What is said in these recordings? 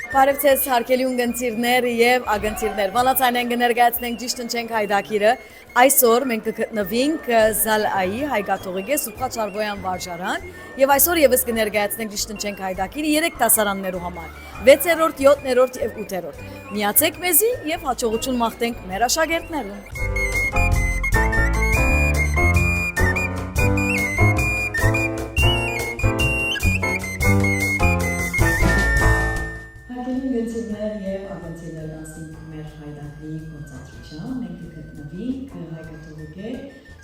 Բարև ձեզ հարգելի ունգընտիրներ եւ ագընտիրներ։ Վալացանեն կներկայացնենք ճիշտ ընչենք հայդակիրը։ Այսօր մենք կգտնվենք Զալայի հայկաթողիկե Սուրբ Չարբոյան վարժարան եւ այսօր եւս կներկայացնենք ճիշտ ընչենք հայդակիրը 3 դասարաններու համար՝ 6-րդ, 7-րդ եւ 8-րդ։ Միացեք մեզի եւ հաջողություն մաղթենք մեր աշակերտներուն։ Եւ ագնտիներ անցնենք մեր հայդակի կոնցենտրացիան, մենք կգտնվենք հայկաթողիկե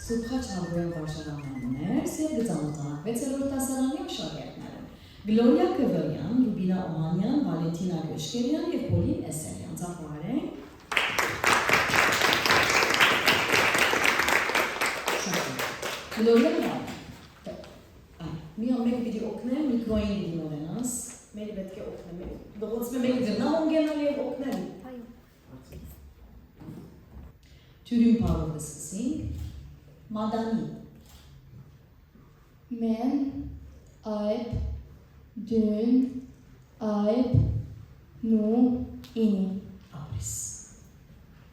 Սուրբ Չարբոյան վարժարաններ, եւ գծանոթանանք 6-րդ դասարանի աշակերտները։ Գլորիա Կվերյան, Ռուբինա Օմանյան, Վալենտինա Գեշկերյան եւ Պոլին Էսելյան։ Ծափարենք։ Գլորիա Միան մեկ պիտի օգնեմ միկրոյին դիմորենաս, մերի պետք է օգնեմ, դողոցում մեկ գնա ունգենալ և օգնել։ Թյուրին պարով դսկսինք, մադանի։ Men, ayb, dün, ayb, nu, ini. Ապրիս,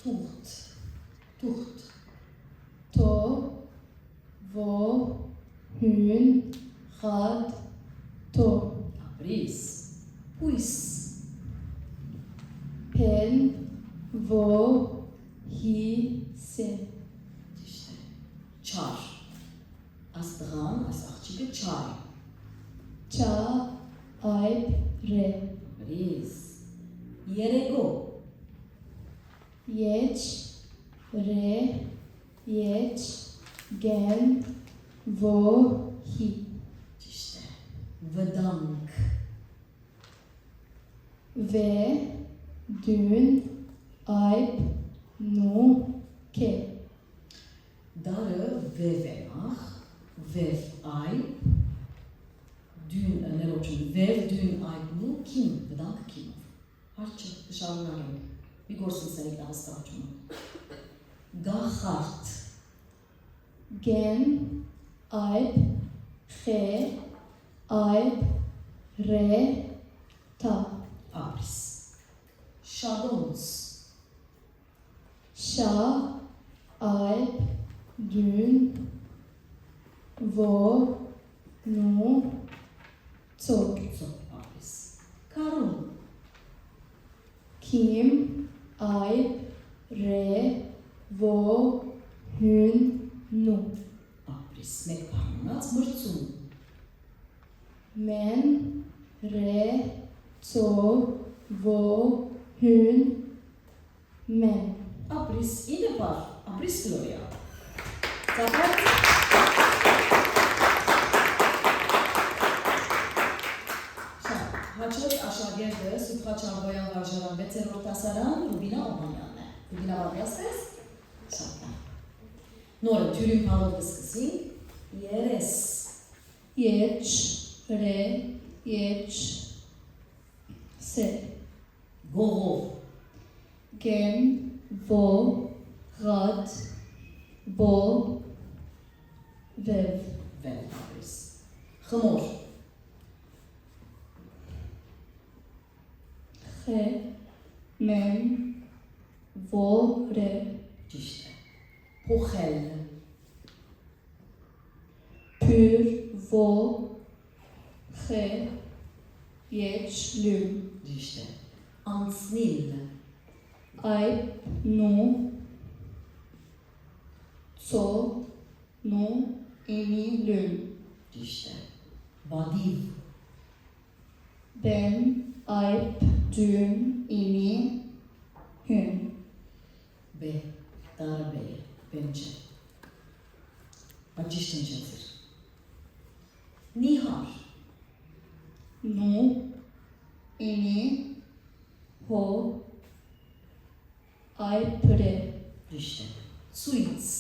թուղթ, թուղթ։ To, vo, hyn, rad, to. Ապրիս, պույս, Pen, vo, hi, se. ճիշտ է, չար, աստղան, այս աղջիկը չար է, Cha, ayb, re. ապրիս, երեգո, Yech, re, yech, gen, vo, hi. ճիշտ է, վդանք, Ve, dün, ayb, nu, ke. դարը վև է նախ, վև այբ, դյուն ներոչում, վև դյուն այբնու, կիմ, վդանք կիմով, հարչը, կշարունակենք, մի գործնցերիք դա հստաղջում գախարդ, Gen, ayb, xe, ayb, re, ta. ապրիս, շադոնց, Şa, ayb, dün, vo, nu, to. ծոք ապրիս, կարուն, Kim, ayb, re, vo, hyn, nu. ապրիս, մեկ պարմունած մրցում, Men, re, to, vo, hyn, men. ապրիս, ինը պար, ապրիս գլորիա, ծապարդ, հաչոց աշագերդը Սուրբ Չարբոյան վարժարան 6-րդ դասարան Ռուբինա Օմանյանն է, Ռուբինա պատրաստես, շատ է, նորը թյուրին պարով կսկսինք, երես, Yech, re, yech, se. գողով, Gen, vo, rad, bo, vev. վեր ապրիս, խմոր, Xe, men, vo, re. ճիշտ է, փոխել, Pur, vo, xe, yech, lym. ճիշտ է, անցնիլ, Ayb, nu, to, nu, ini, lym. ճիշտ է, բադիվ, Ben, ayb, dün, ini, hyn. բե, տարը բե է, բենջը, բա ճիշտ ընջացիր, նիհար, Nu, ini, ho, ayb, re. ճիշտ է, ծույց,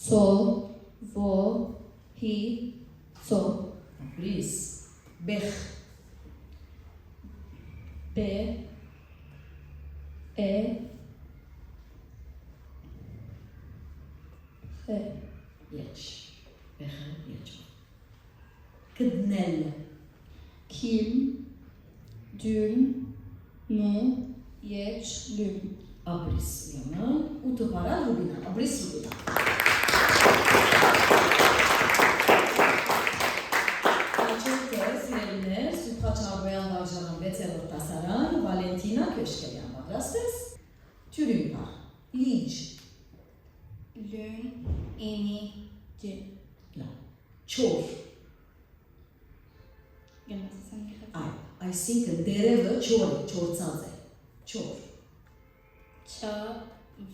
So, vo, hi, so. ապրիս, բեխ, Be, e, xe. եչ, բեխը եչով, կդնել, Kim, Dün, nu, yeç, lün. Abris yaman. Utupara Rubina. Abris Rubina. Açıkçası yerine Sütha Çarboyan Varjaran Beterot Tasaran Valentina Köşkeryan Madrastes. Türümpar. Linç. Lün, ini, ci. La. Çor. Gelmezse sen gel. I think derevă ciori, ciorțațe. Cior. Ça,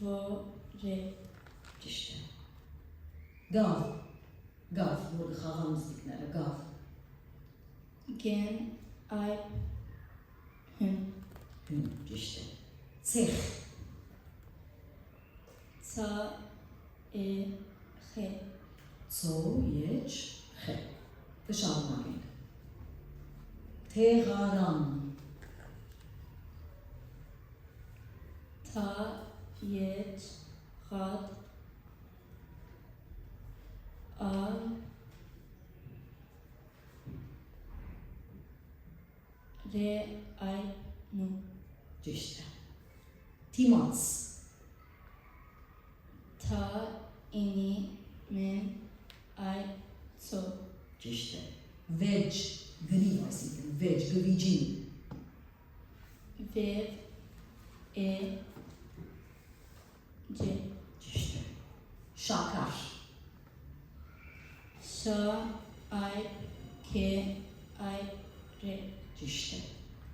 vo, re. İşte. Gav. Gav. Burada xağamız diknere. Gav. Gen, ay, hün. Hün. İşte. Seh. Ça, he. So, yeç, he. Dışarımayın. Teheran. Ta, yeç, had. A, re, ay, nu. İşte. Timats. Ta, ini, men, ay, so. İşte. Veg. Gniv, I think. Veg. Gvicin. Vev, ce. İşte. Şakar. Şa, ay, ke, ay, re. İşte.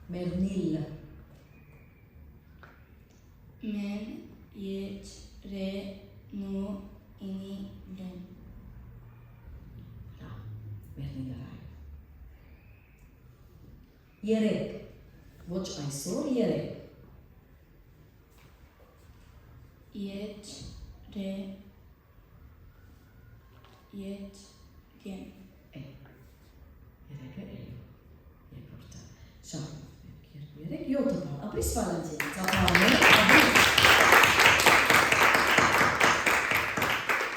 Mernil. Men, yeç, re, nu, ini, lün. La. Mernil ray. Yerek. Voç aysor yerek. Yeç, re, yeç, gen. Yerek e. Yeporta. Şah. Yerek yok da. Abris Valentin. Zapanı.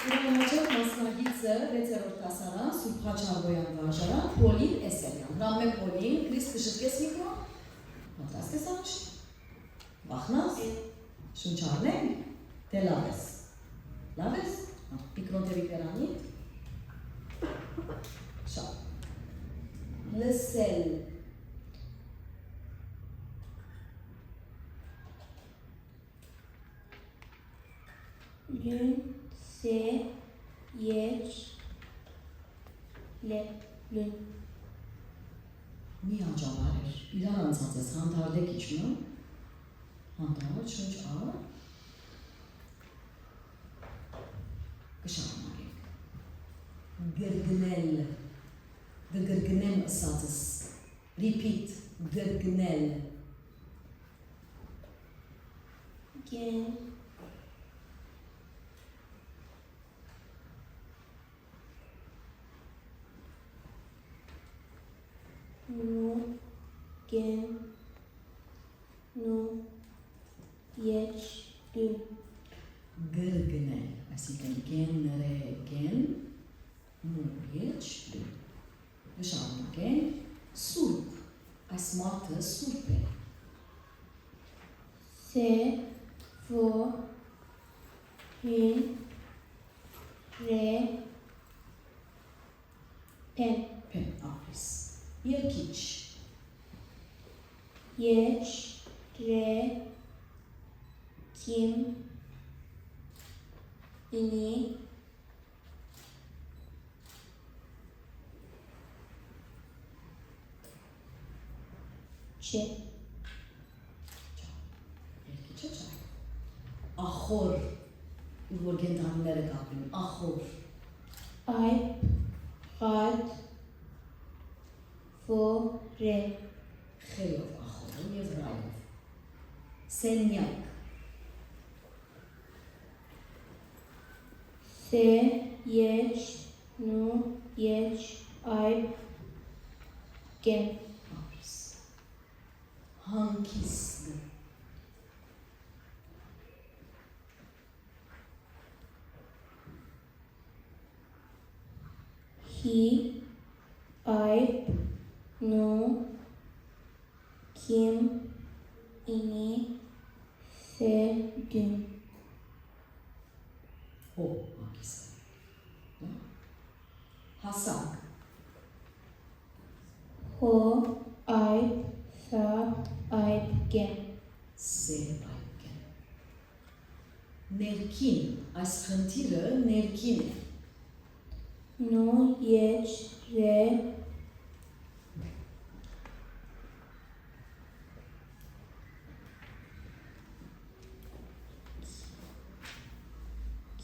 Ուրեմն մասնագիծը վեցերորդ դասարան Սուրբ Չարբոյան վարժարան Պոլին Էսելյան Ռամե Պոլին Քրիս կշտկես միկրոն պատրաստ ես անշ վախնաս շունչարնենք դե լավ ես միկրոն տևի կերանի շատ լսել Lün, se, yeç, le, lün. մի հաջավար էր իրար անցած ես հանդարդեք իջնում հանդարդ շունչ ար կշարունակենք գրգնել գրգնեմ ասածս repeat գրգնել Gen, nu, gen, nu, yeç, lün. գրգնել այսինքն գեն նու եջ նշանակենք սուրբ այս մարդը սուրբ է Se, vo, hün, re, pen. Pen ապրիս երկիչ Yeç, re, kim, ini, ce. երկիչը չա ախոր որ գենտանիները կապին ախոր Alp, rad, vo, re. խելով ախորը և ռայով սենյակ Se, yeç, nu, yeç, alp, gen. ապրիս հանկիստ Hi, alp, nu, Kim, ini, se, dün. O hangisi? Hasak. Ho, ayıp, sa, ayıp, gen. Սերբայքեն։ Ներքին, այս խնդիրը ներքին է։ Nu, yeç, re,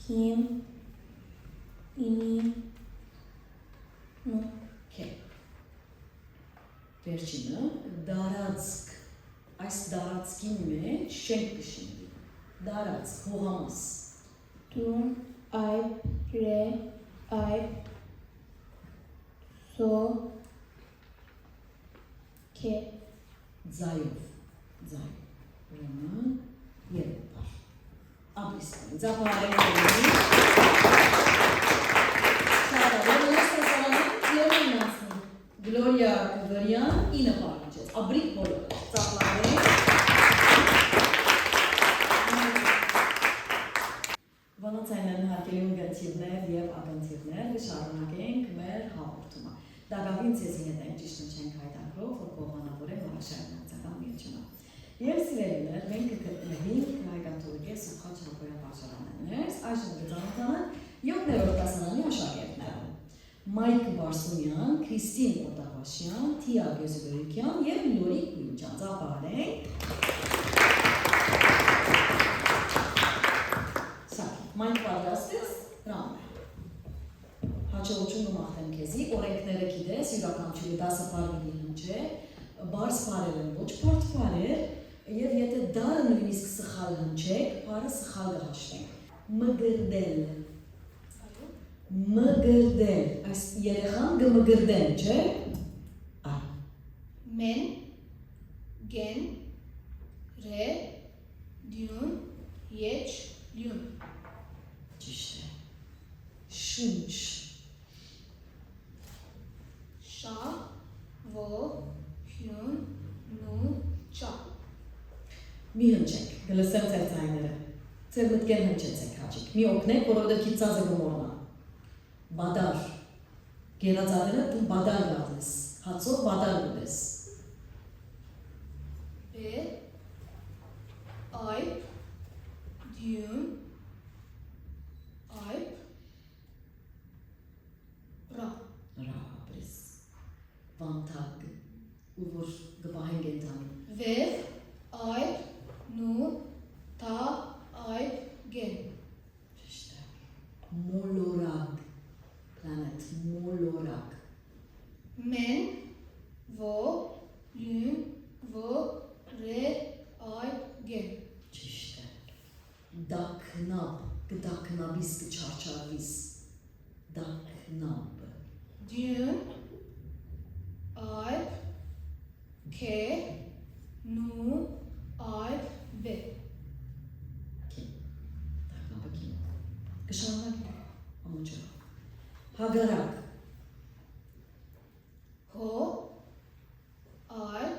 kim, ini, nu. Քե։ Վերջինը դարածք։ Այս դարածքի մեջ շենք կշինվի։ Դարածք, հողամաս։ Dun, ayıp, re, ayıp, so, ke. Ձայով, ձայ։ Ուրեմն երբ բար։ Աբրիսկան, ձապարեն կողմի։ Շարավերը ես տեսալանում երբ են մասնում։ Գլորիա Կվրյան ինը պարնջեց, աբրիկ բոլոր, ձապարեն։ Վանացայնեն հարկելի ունգանցիրներ և ագանցիրներ շարունակենք մեր հաղորդումը։ Դագավին ծեզի հետ ենք ճիշտ չենք հայտակրով, որ կողմանավոր է վարաշարնացական միությունը։ Եվ սիրելիներ, մենք կգտնվենք հայգատորգե Սուխաչ Հակոյան վարշարաններս, այժմ գծանոթանան 7-րդ դասարանի աշակերտները։ Մայք Բարսունյան, Քրիստին Օտավաշյան, Թիա Գեզուբերիկյան և Լորիկ Գույնջան, ծապարենք։ Մայք պատրաստես, ռամ է։ Հաճողություն գմախտեմ քեզի, օրենքները գիտես, յուրականչուրի դասը պարվինի հնչե, բարս պարել են, ոչ պարդ պարեր, և եթե դարը նույնիսկ սխալ հնչեք, պարը սխալ գհաշվենք։ Մգրդել։ Մգրդել, այս երեխան գմգրդեն, չէ? Այ։ Men, gen, re, dün, yeç, lün. Ճիշտ է։ Շունչ։ Şa, vo, hyun, nu, ça. Մի հնչեք, գլսեմ ձեր ձայները։ Ձեր մտքեր հնչեցեք հաճիկ։ Մի օգնեք, որովհետև քիծածը գմորնա։ Բադար։ Գերածարերը դու բադար գատես։ Հացով բադար գուտես։ Be, ayıp, dün, ayıp, ra. Ռահապրես։ Վանտակ։ Ու որ գվահեն գենտանի։ Ve, ayıp, nu, ta, ayıp, gen. Ճիշտ է։ Մոլորակ։ Planet, մոլորակ։ Men, vo, lün, vo, re, ayıp, gen. Ճիշտ է։ Դակնապ, գդակնաբիս կչարչարվիս։ Դակնապ։ Dün, ayıp, ke, nu, ayıp, be. Kim? Դակնապը kim։ Կշարունակենք, ամոջը։ Հագարակ։ Ho, ayıp,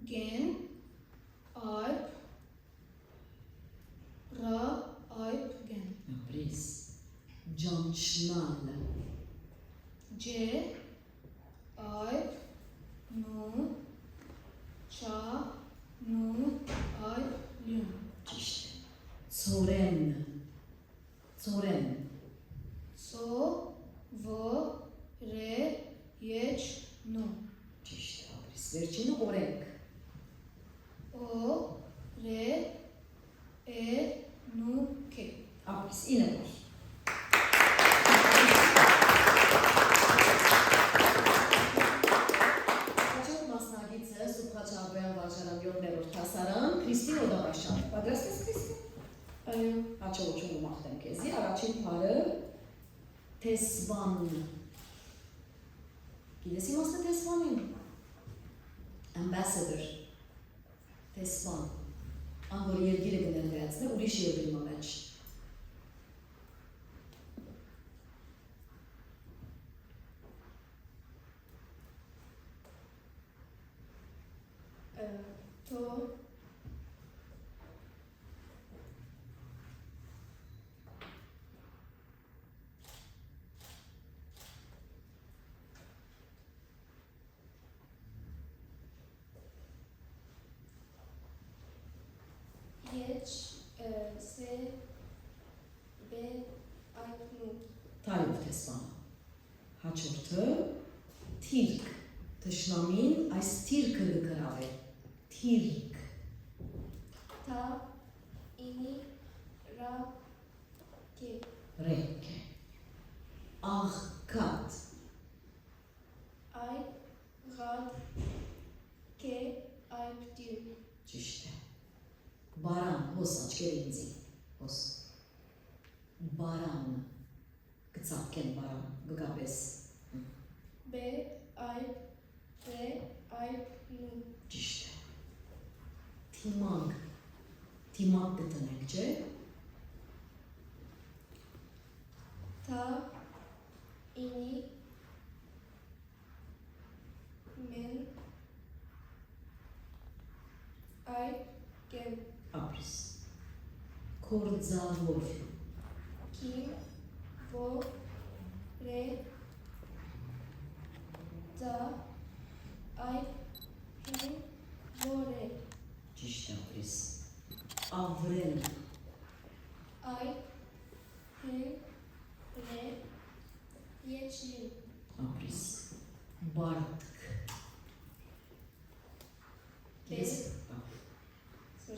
gen, ayıp, ra, ayıp, gen. Ապրես։ Ջանչնալ։ Ce, ayıp, nu, ça, nu, ayıp, lün. Ճիշտ է։ Ցորեն։ Ցորեն։ So, vo, re, yeç, nu. Ճիշտ է, ապրես։ Վերջինը օրենք։ O, re, nu, ke. Ապրես, ինը բար։ Հաջորդ մասնագիծը Սուխաչ Հակոյան վարժարան 7-րդ դասարան Քրիստին Օդավաշյան։ Պատրաստ ես Քրիստին։ Ayı, Հաջողություն գմախտեմ քեզի, առաջին բառը տեսվան։ Գիտես իմաստը տեսվանին։ Ambassador։ Տեսվան։ Ան որ երգիրը կներկայացնե ուրիշ երկրի մեջ։ To. Jeç. Se. Be. Aytnu. Թայով տեսվանը։ Հաջորդը թիրք։ Թշնամին այս թիրքը գրավ է։ Թիրք։ Ta. İni. Ra. Ke. Ռեկ է։ Աղքատ։ Ay. Gad. Ke. Ayptir. Ճիշտ է։ Բարան, հոս աչքերը ինձի։ Հոս։ Բարան։ Գծապկեն բարան, գգապես։ Be. Ayp. Re. Aypnu. Ճիշտ է։ Թիմանկ։ Թիմանկ գտնենք, չէ։ Ta. İni. Men. Ay. Gem. Ապրիս։ Կորձավոր։ Kim. Vo. Re. Da. Ay. Hin. Vore. Ճիշտ է ապրիս։ Ավրել։ Ay. Hin. Re. Yeçlin. Ապրիս։ Բարդք։ Ես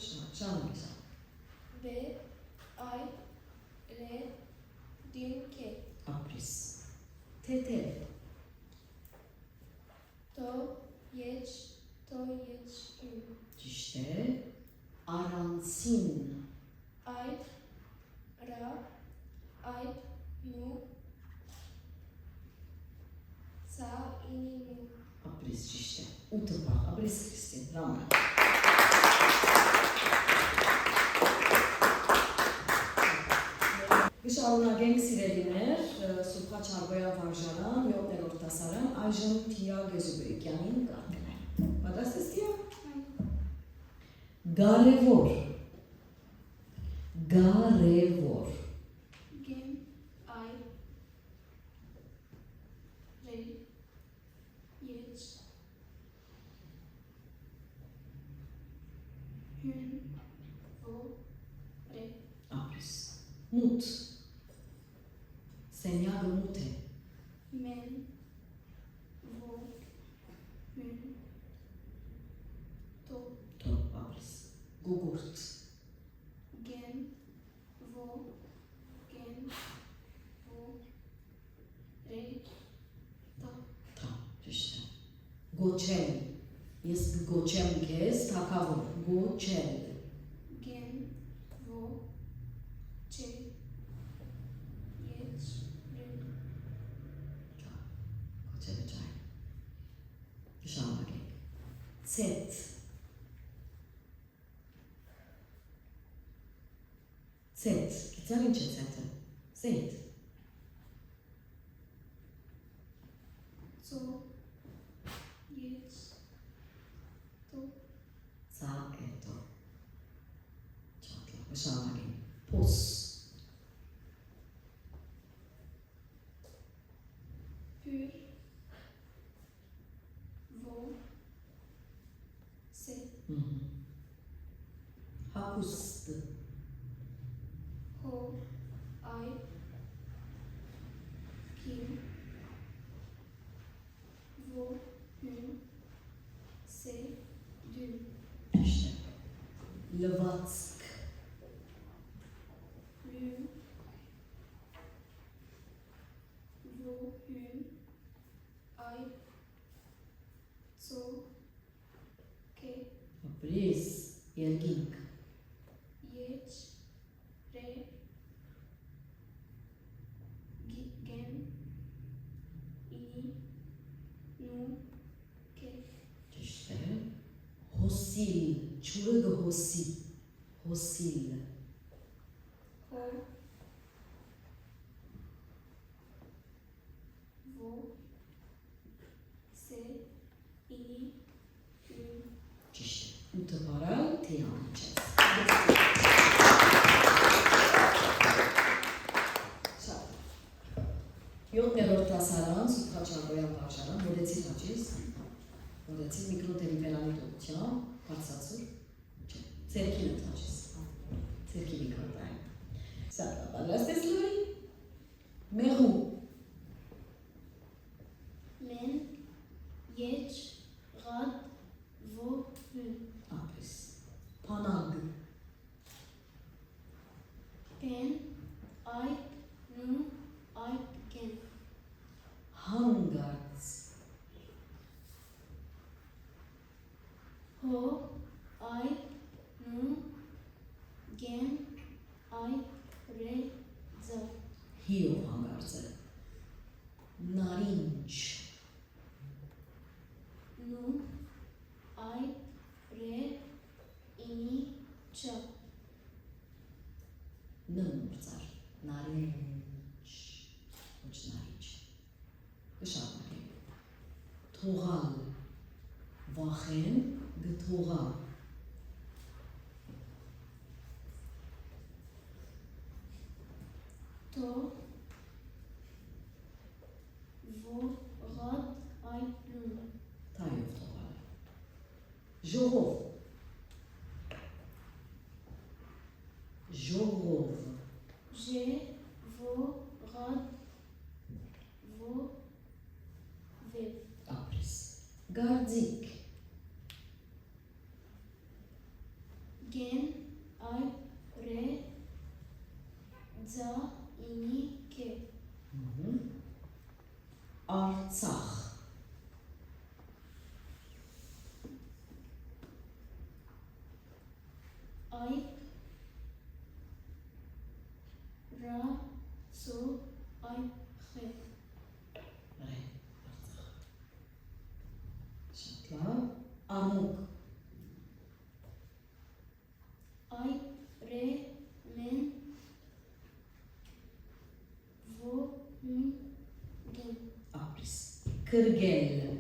շանուք շան։ Be. Ay. Re. Dinke. Ապրիս։ Թեթև։ To. Yeç. To. Yeçin. Ճիշտ է։ Առանցին։ Ay. Ra. Ay. Nu. Sa. İni. Nu. Ապրիս ճիշտ է։ 8 բաղ, ապրիս Քրիստին, ռամը։ Գշարունակենք սիրելիներ, Սուփա Չարբոյան վարժարան, 7-րդ դասարան, այժմ Թիա Գեզուբեկյանին կարգնել։ Պատրաստ ես Թիա։ Գարևոր։ Գարևոր։ Gem. Ay. Re. Yeç. Hün. Vo. Re. Ապրիս։ Մութ։ Սենյակը մութ է։ Men. Vo. Hün. To. Թող ապրիս։ Գուգուրտ։ Gen. Vo. Gen. Vo. Re. Ta. Թա, ճիշտ է։ Գոչել։ Ես կգոչեմ քեզ թակավոր։ Գոչել։ Gen. Vo. Çe. Yeç. Re. Գոչելը ջայ։ Շարունակենք։ Ցետ։ Ցետ, գիտեմ ինչ է ցետը։ Ցետ։ So. Yeç. To. Սա էտո։ Չաթլա, շարունակենք։ Փոս։ Pür. Vo. Se. Հագուստ։ Ho. Ay. Kim. Vo. Hün. Se. Dün. Ճիշտ է։ Լվացք։ Lün. Vo. Hün. Ay. So. Ke. Ապրիս։ Երկինք։ Yeç. Re. Gen. İni. Nu. Ke. Ճիշտ է։ Հոսիլ, ջուրը գհոսի։ Հոսիլ։ Ho. Vo. Se. İni. Hün. Ճիշտ Գորգածական, Սուպրաչարբոյան վարժարան, մոդեցի հաճիս, մոդեցի միկրոտերիպերանի դողության, բարձացուր, ծերքին է հաճիս, ծերքի միկրոտային։ Սա պատրաստես լուրի, մեղու, Men, Yech, Rad, Vo, Hun. ապրես, պանագ, Pen, Ayp, Nu, Ayp, Gen. հանգարց, Ho, Ayp, Nu, Gen, Ayp, Re, Zav. հիով հանգարցը, նարինչ, Nu, Ayp, Re, Ini, Cha. նմուրծար, նարինչ, ոչ նարինչ, կշարունակենք, թողալ, վախեն, գթողալ, To, Vo, Rad, Ayp, Nun. թայով թողալ, ժողով, ժողով, Je, Vo, Rad, Vo, Vev. ապրես, գարձիկ, Gen, Ayp, Re, Za, Ini, Ke. արցախ, Ayp, Ra, So, Ayp, Che. ռե, արցախ, շատ լավ, ամուկ, Ayp, Re, Men, Vo, Hun, Gen. ապրես, կրգել,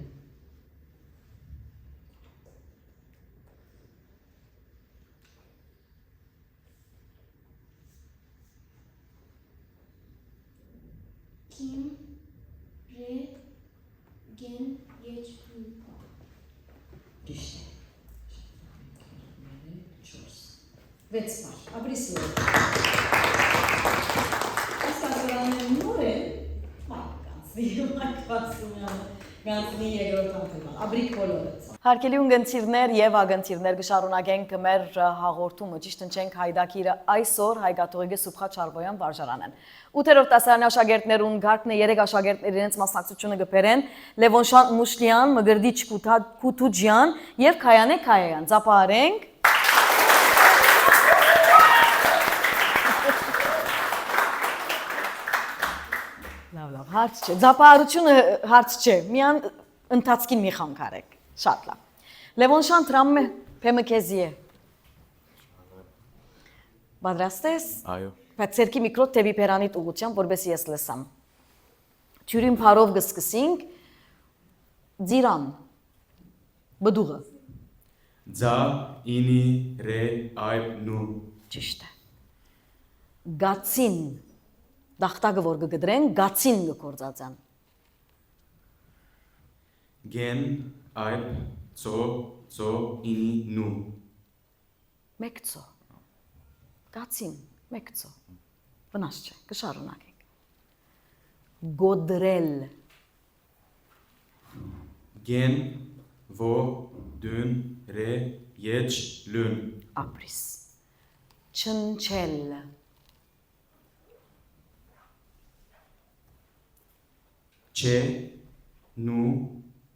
Kim, Re, Gen, Yech, Hun. ճիշտ է, 6 բար, ապրես լոր, ասկասորանը նոր է, մայք գանցնի երկրորդ անգամ, ապրիկ բոլորը, Հարկելի ունգընցիրներ եւ ագընցիրներ կշարունակենք մեր հաղորդումը ճիշտ ընչենք հայդակիրը այսօր հայգաթողիկե Սուփխա Չարբոյան վարժարանեն 8-րդ դասարանի աշակերտներուն գարկն է 3 աշակերտներ իրենց մասնակցությունը կբերեն Լևոնշան Մուշլյան, Մգրդիչ Քութուջյան եւ Քայանե Քայայան ծափարենք Լավ, հարց չէ, ծափարությունը հարց չէ, միան ընթացքին մի խանգարեք Շատ լավ։ Լևոնշան տրամը փեմը քեզի է։ Պատրաստ ես։ Այո։ Բայց ցերքի միկրոտ տեբի պերանիտ ուղղությամբ, որովհետեւ ես լսամ։ Թյուրին փարով գսկսինք ձիրան։ Բդուղը։ Ձա, ինի, ռե, այբ, նու։ Ճիշտ է։ Գացին։ Դախտակը որ կգդրեն, գացին կգործածան։ Գեն, այբ, ծո, ինի, նու։ Մեկցո։ Գացին, մեկցո։ Վնաս չէ, կշարունակենք։ Գոդրել։ Գեն, ո, դուն, ռե, եչ, լուն։ Ապրիս։ Չնչել։ Չէ, նու,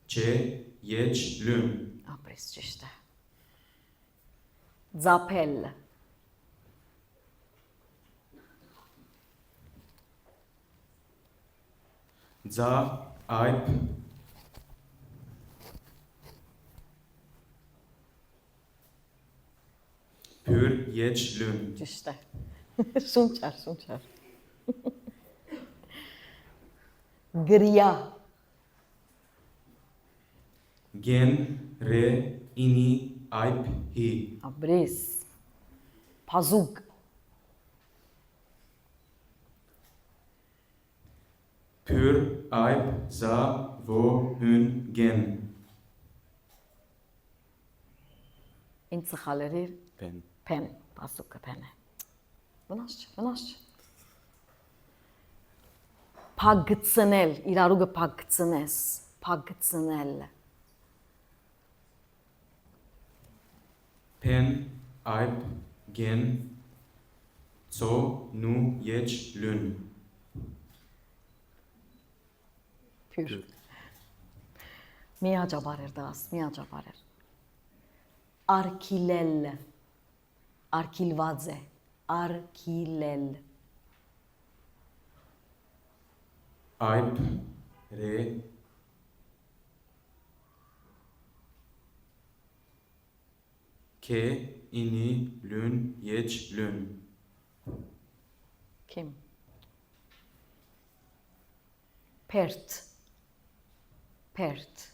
չէ, եչ, լուն։ Ապրիս ճիշտ է։ Ձապել։ Ձա, այբ, փյուր, եչ, լուն։ Ճիշտ է։ Շունչար։ Գրիա։ Գեն, ռե, ինի, այբ, հի։ Ապրիս։ Փազուկ։ Pur aip za vo hun gen. Ինձ սխալերիր Pen. Pen, պասուկը pen է։ Վնաս չէ։ Փագցնել, իրարուգը փագցնես, փագցնել։ Pen aip gen. So nu yech lün. Փյուր։ Միաճաբար էր դաս, միաճաբար էր։ Արկիլել, արկիլված է, արկիլել, Aip re. Ke ini lün yech lün. Kim? Pert, pert,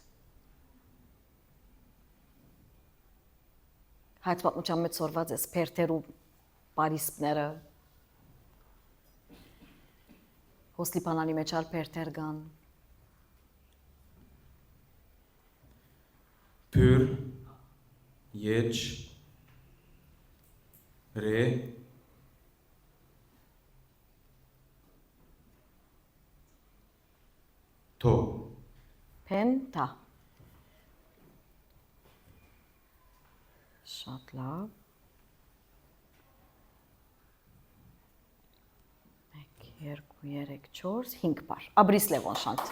հայց պատմության մեջ սորված ես, պերտերու պարիսպները, հոսլիպանանի մեջ ալ պերտեր գան, Pur yech re. To. պենտա, շատ լավ, 1, 2, 3, 4, 5 պար, աբրիս լևոն շանտ։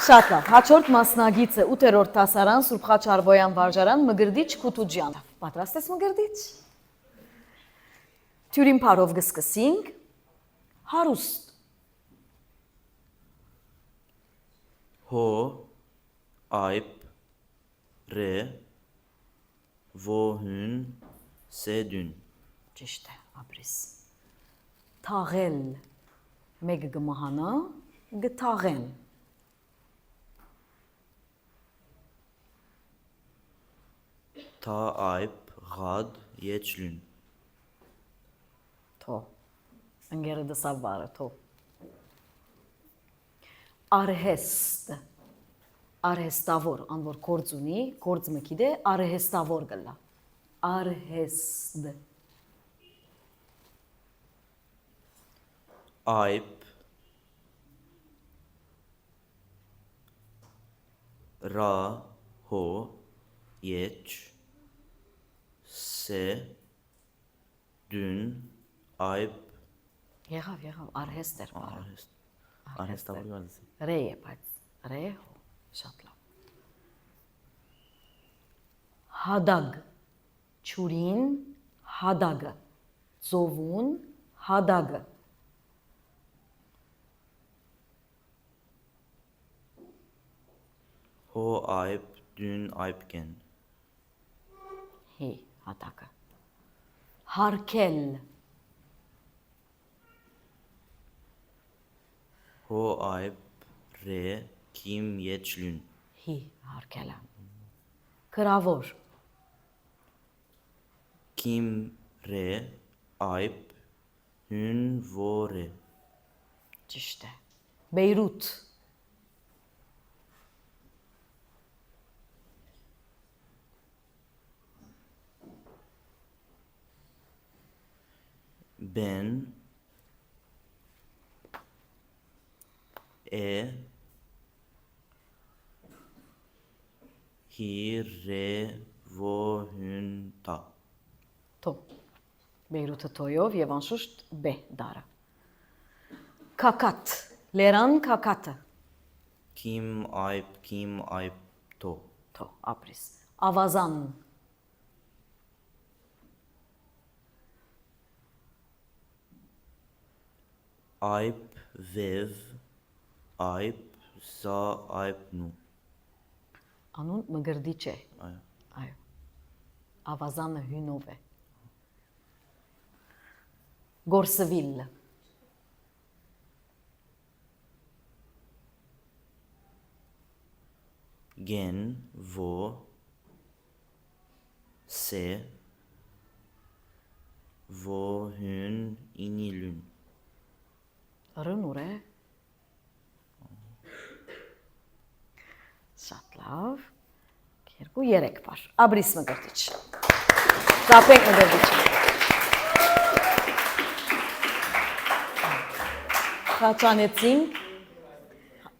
Շատ լավ, հաջորդ մասնագիծը 8-րդ դասարան Սուրբ Խաչարբոյան վարժարան Մգրդիչ Քութուջյան։ Պատրաստ ես Մգրդիչ։ Թյուրին փարով գսկսինք, հարուստ, Ho, aip, re, vohun, sedün. ճիշտ է, աբրիս։ Թաղել, մեկ գմահանա, գթաղեն, Ta aip, gad, yeçlün. թո, ընգերը դսավ բարը, թո։ Արհեստ, արհեստավոր, անվոր կորձ ունի, կորձ մկիդ է, արհեստավոր գլա, արհեստ, Aip, ra, ho, yeç, se, dün, aip, եղավ, արհեստ էր բարը, arhest. Arhestավոր գալիս։ ռե է, բայց ռե հո, շատ լավ։ Հադագ, չուրին, հադագը, ծովուն, հադագը, Ho, aip, dün, aipken. հի, հադագը, հարկել, Ho, aip, re, kim, yeçlün. հի, հարկելը, գրավոր, Kim, re, aip, hün, vore. ճիշտ է, Բեյրութ, Ben, hi, re, vo, hün, ta. թո, Բեյրութը թոյով և անշուշտ բե դարը, կակատ, լերան կակատը, Kim, aip, to. թո, ապրիս, ավազան, Aip, vev, aip, za, aip, nu. անուն մգրդիչ է, Այո։ այո, ավազանը հյունով է, գորսվիլ, Gen, vo, se, wohin inilun. Ռնուր է։ Շատ լավ։ 2-3 բար։ Աբրիս մկրտիչ։ Ծապենք մկրտիչ։ Խաչանեցինք։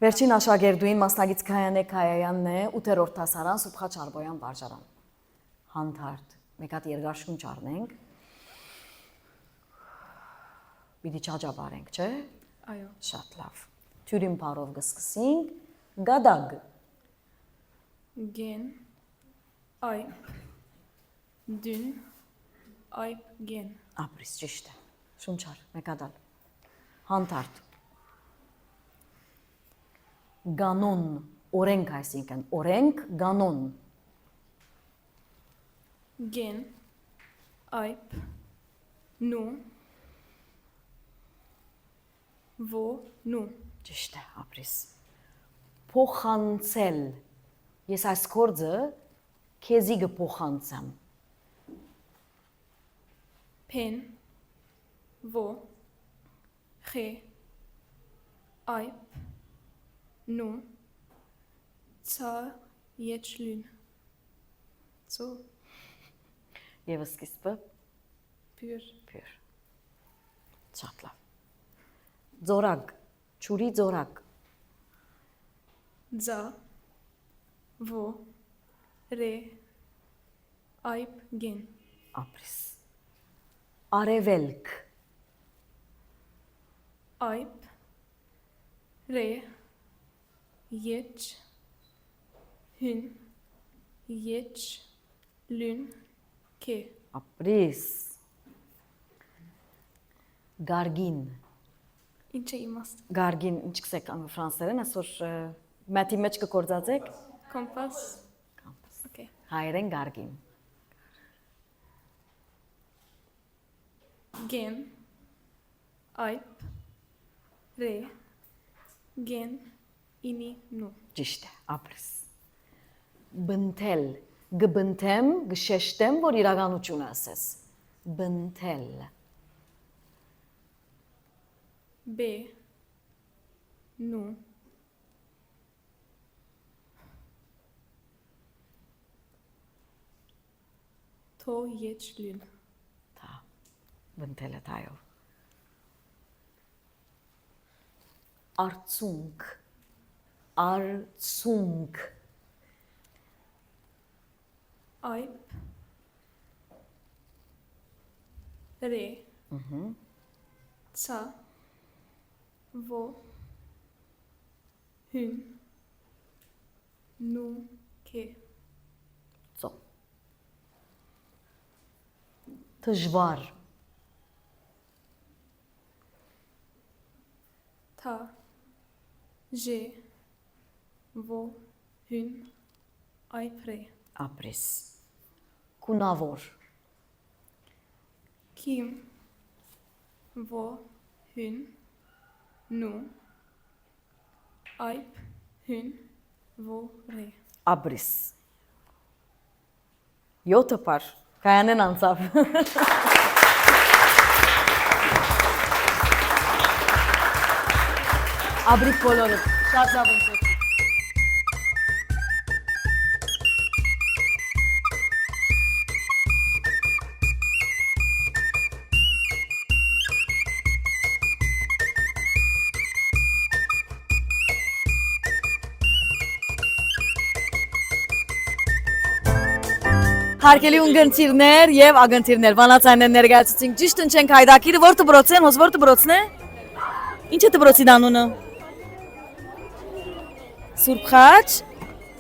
Վերջին աշակերտուին մասնագիծ Քայանե Քայայանն է 8-րդ դասարան Սուփխա Չարբոյան վարժարան։ Հանդարտ, մեկ հատ երկար շունչ առնենք։ Պիտի չաջաբարենք, չէ՞։ Այո։ Շատ լավ։ Թյուրին բառով կսկսենք։ Գադագ։ Gen, ayp, dün, ayp, gen. Աբրիս ճիշտ է։ Շունչար, մեկ հատ ալ։ Հանդարտ։ Գանոն, օրենք այսինքն, օրենք, գանոն։ Gen, ayp, nu, vo, nu. Ճիշտ է, աբրիս։ Փոխանցել։ Ես այս գործը քեզի կփոխանցեմ։ Pen, vo, xe, ayp, nu, ça, yeçlün. So, Եվս սկիզբը pür. փյուր։ Շատ լավ։ Ձորակ, ճուրի ձորակ։ Za, vo, re, ayp, gen. Աբրիս։ Արևելք։ Ayp, re, yeç, hün, yeç, lün, ke. Աբրիս։ Գարգին։ Ինչ է իմաստ։ Գարգին, ինչ կսեք ֆրանսերեն, այսօր մատի մեջ կգործածեք։ Kompas. Okay. Հայերեն գարգին։ Gen, ayp, re, gen, ini, nu. Ճիշտ է, աբրիս։ Բնթել, գբնթեմ, գշեշտեմ, որ իրականությունը ասես։ Բնթել։ Be, nu, to, yeç, lün. Դա բնթել է դայով։ Արցունք, արցունք, Ayp, re, ça, vo, hün, nu, ke. ծո։ Դժվար, Ta, je, vo, hün, ayp, re. աբրիս։ Կունավոր, Kim, vo, hün, nu, ayp, hün, vo, re. աբրիս։ 7 բար, կայանեն անցավ։ Աբրիկ բոլորը, շատ լավ ընկեց։ Հարկելի ունգընտիրներ եւ ագընտիրներ, վանացայիններ ներկայացուցինք ճիշտ ընչենք հայդակիրը, որ դբրոցեն, հոս որ դբրոցն է։ Ինչ է դբրոցի դանունը։ Սուրբ Խաչ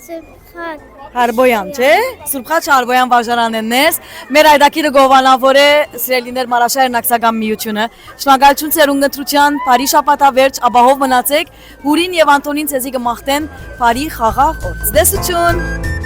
Սրբխաչ Հարբոյան, չէ՞։ Սուրբ Խաչ Հարբոյան վարժարանն ես։ Մեր հայդակիրը գովանավոր է սիրելիներ Մարաշահեր Նաքսական միությունը։ Շնորհակալություն ձեր ունգընտրության, բարի շաբաթավերջ, ապահով մնացեք։ Հուրին եւ Անտոնին ցեզի կմաղթեն բարի խաղաղ օր։ Ցտեսություն։